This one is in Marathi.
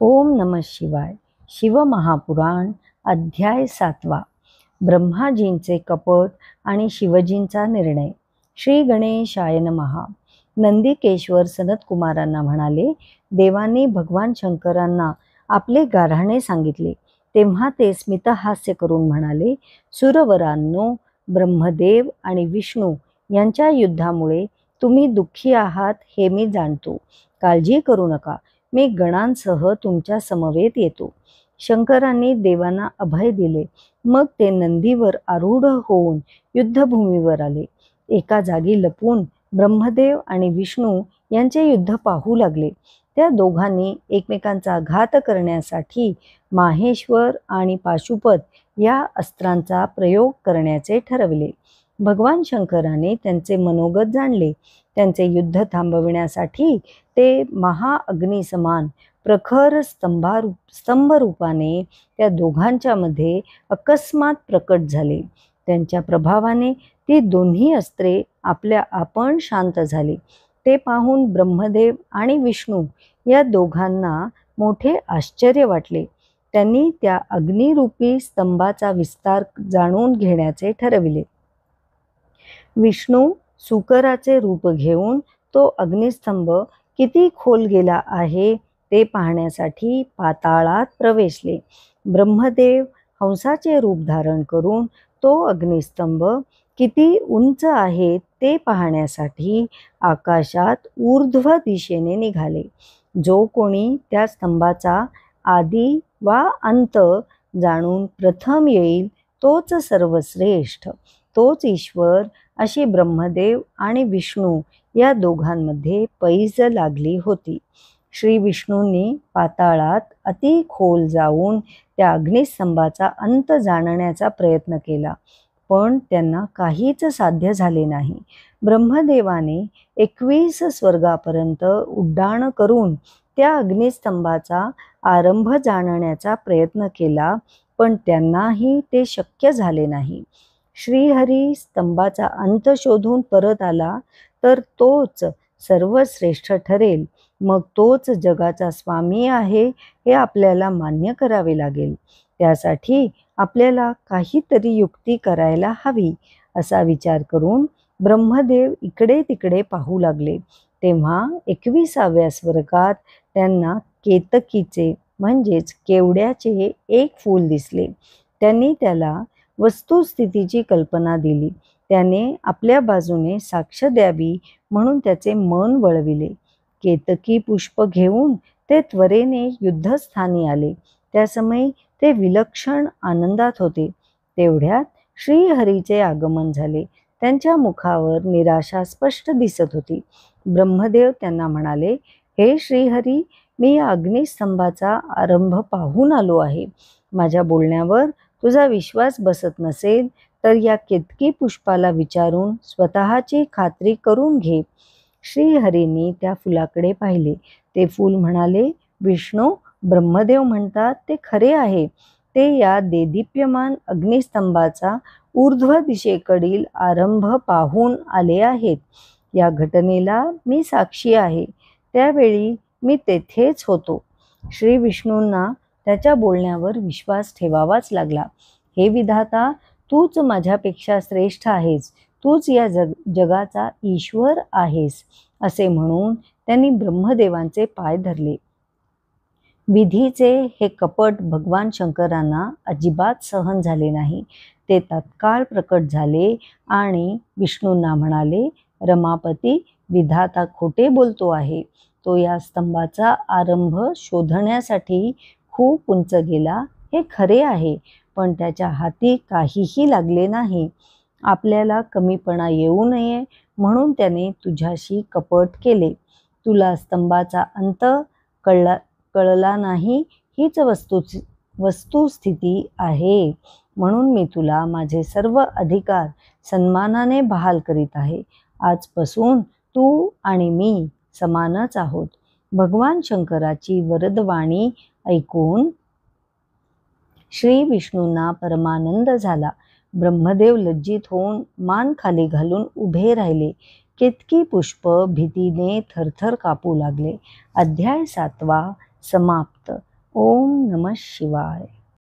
ओम नमः शिवाय. शिवमहापुराण अध्याय 7. ब्रह्माजींचे कपट आणि शिवजींचा निर्णय. श्री गणेशाय नमः. नंदिकेश्वर सनतकुमारांना म्हणाले, देवांनी भगवान शंकरांना आपले गाऱ्हाणे सांगितले. तेव्हा ते स्मितहास्य करून म्हणाले, सुरवरांनो, ब्रह्मदेव आणि विष्णू यांच्या युद्धामुळे तुम्ही दुःखी आहात हे मी जाणतो. काळजी करू नका, मी गणांसह तुमच्या समवेत येतो. शंकरांनी देवांना अभय दिले. मग ते नंदीवर आरूढ होऊन युद्धभूमीवर आले. एका जागी लपून ब्रह्मदेव आणि विष्णू यांचे युद्ध पाहू लागले. त्या दोघांनी एकमेकांचा घात करण्यासाठी माहेश्वर आणि पाशुपत या अस्त्रांचा प्रयोग करण्याचे ठरवले. भगवान शंकराने त्यांचे मनोगत जाणले. त्यांचे युद्ध थांबविण्यासाठी ते महाअग्निसमान प्रखर स्तंभरूपाने त्या दोघांच्या मध्ये अकस्मात प्रकट झाले. त्यांच्या प्रभावाने ती दोन्ही अस्त्रे आपल्या आपण शांत झाली. ते पाहून ब्रह्मदेव आणि विष्णू या दोघांना मोठे आश्चर्य वाटले. त्यांनी त्या अग्निरूपी स्तंभाचा विस्तार जाणून घेण्याचे ठरविले. विष्णू सुकराचे रूप घेऊन तो अग्निस्तंभ किती खोल गेला आहे ते पाहण्यासाठी पाताळात प्रवेशले. ब्रह्मदेव हंसाचे रूप धारण करून तो अग्निस्तंभ किती उंच आहे ते पाहण्यासाठी आकाशात ऊर्ध्व दिशेने निघाले. जो कोणी त्या स्तंभाचा आदी वा अंत जाणून प्रथम येईल तोच सर्वश्रेष्ठ, तोच ईश्वर, अशी ब्रह्मदेव आणि विष्णू या दोघांमध्ये पैज लागली होती. श्री विष्णूंनी पाताळात अति खोल जाऊन त्या अग्निस्तंभाचा अंत जाणण्याचा प्रयत्न केला, पण त्यांना काहीच साध्य झाले नाही. ब्रह्मदेवाने 21 स्वर्गापर्यंत उड्डाण करून त्या अग्निस्तंभाचा आरंभ जाणण्याचा प्रयत्न केला, पण त्यांनाही ते शक्य झाले नाही. श्रीहरी स्तंभाचा अंत शोधून परत आला तर तोच सर्वश्रेष्ठ ठरेल. मग तोच जगाचा स्वामी आहे हे आपल्याला मान्य करावे लागेल. त्यासाठी आपल्याला काहीतरी युक्ती करायला हवी, असा विचार करून ब्रह्मदेव इकडे तिकडे पाहू लागले. तेव्हा 21व्या स्वर्गात त्यांना केतकीचे म्हणजेच केवड्याचे एक फूल दिसले. त्यांनी त्याला वस्तुस्थितीची कल्पना दिली. त्याने आपल्या बाजूने साक्ष द्यावी म्हणून त्याचे मन वळविले. केतकी पुष्प घेऊन ते त्वरेने युद्धस्थानी आले. त्या समयी ते विलक्षण आनंदात होते. तेवढ्यात श्रीहरीचे आगमन झाले. त्यांच्या मुखावर निराशा स्पष्ट दिसत होती. ब्रह्मदेव त्यांना म्हणाले, हे श्रीहरी, मी या अग्निस्तंभाचा आरंभ पाहून आलो आहे. माझ्या बोलण्यावर तुझा विश्वास बसत नसेल तर या केतकी पुष्पाला विचारून स्वतःची खात्री करून घे. श्रीहरींनी त्या फुलाकडे पाहिले. ते फूल म्हणाले, विष्णू, ब्रह्मदेव म्हणतात ते खरे आहे. ते या देदीप्यमान अग्निस्तंभाचा ऊर्ध्व दिशेकडील आरंभ पाहून आले आहेत. या घटनेला मी साक्षी आहे. त्यावेळी मी तेथेच होतो. श्री विष्णूंना त्याच्या बोलण्यावर विश्वास ठेवावाच लागला. हे विधाता, तूच माझ्यापेक्षा श्रेष्ठ आहेस. तूच या जगाचा ईश्वर आहेस, असे म्हणून त्यांनी ब्रह्मदेवांचे पाय धरले. विधीचे हे कपट भगवान शंकरांना अजिबात सहन झाले नाही. ते तत्काळ प्रकट झाले आणि विष्णूंना म्हणाले, रमापती, विधाता खोटे बोलतो आहे. तो या स्तंभाचा आरंभ शोधण्यासाठी खूप उंच गेला, हे खरे आहे, पण त्याच्या हाती काहीही लागले नाही. आपल्याला कमीपणा येऊ नये म्हणून त्याने तुझ्याशी कपट केले. तुला स्तंभाचा अंत कळला नाही हीच वस्तुस्थिती आहे. म्हणून मी तुला माझे सर्व अधिकार सन्मानाने बहाल करीत आहे. आजपासून तू आणि मी समानच आहोत. भगवान शंकराची वरदवाणी ऐकून श्री विष्णूंना परमानंद झाला. ब्रह्मदेव लज्जित होऊन मान खाली घालून उभे राहिले. केतकी पुष्प भीतीने थरथर कापू लागले. अध्याय 7 समाप्त. ओम नमः शिवाय.